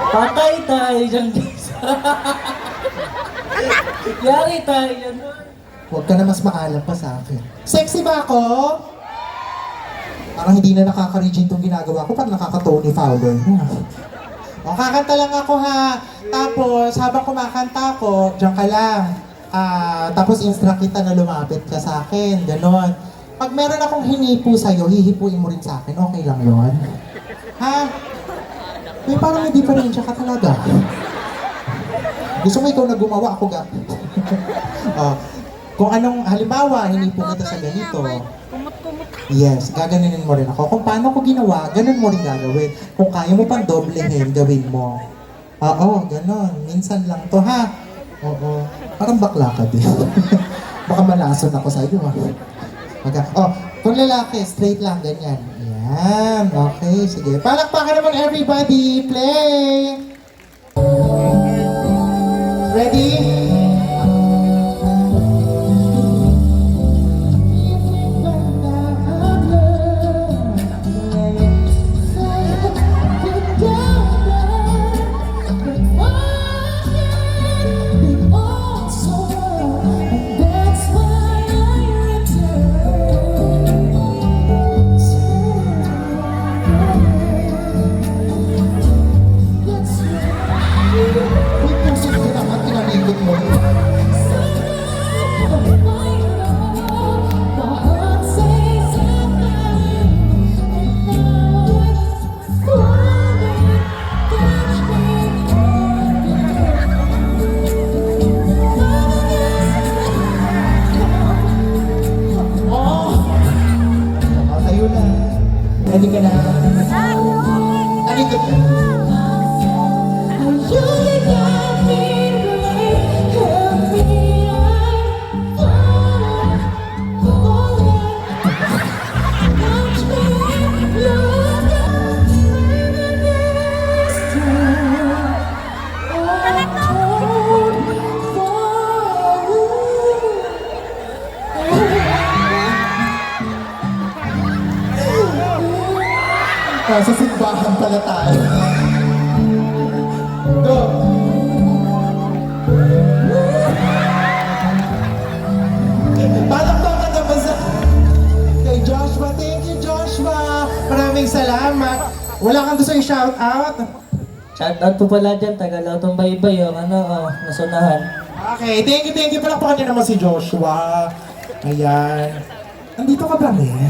Patay tayo dyan, guys. Yari tayo dyan. Huwag ka na mas maalam pa sa akin. Sexy ba ako? Parang hindi na nakaka-regine itong ginagawa ko, parang nakaka-Tony Fowler. O, kakanta lang ako ha. Tapos, habang kumakanta ako, diyan ka lang. Tapos, instruct kita na lumapit ka sa akin. Ganon. Pag meron akong hinipo sa'yo, hihipuin mo rin sa akin. Okay lang yon. Ha? May parang may diferensya ka talaga. Gusto mo ikaw na gumawa, ako ga. Kung anong, halimbawa, hinipo kita sa ganito. Yes, gaganunin mo rin ako. Kung paano ko ginawa, ganun mo rin gagawin. Kung kaya mo pang doblehin, gawin mo. Oo, ganun. Minsan lang to, ha? Oo. Parang bakla ka din. Baka malason ako sa iyo, ha? Kung lalaki, straight lang, ganyan. Yan. Okay, sige. Palakpakan naman everybody. Play! Ready? Ready ka na? Talikod ka. Sa simbahan pala tayo. Go! Palakpakan naman sa kay Joshua. Thank you, Joshua. Maraming salamat. Wala kang gusto i-shout out? Shoutout po pala dyan, Tagalotong Baybay, yung nasunahan. Okay, thank you. Palakpakan niyo naman si Joshua. Ayan. Nandito ka ba rin?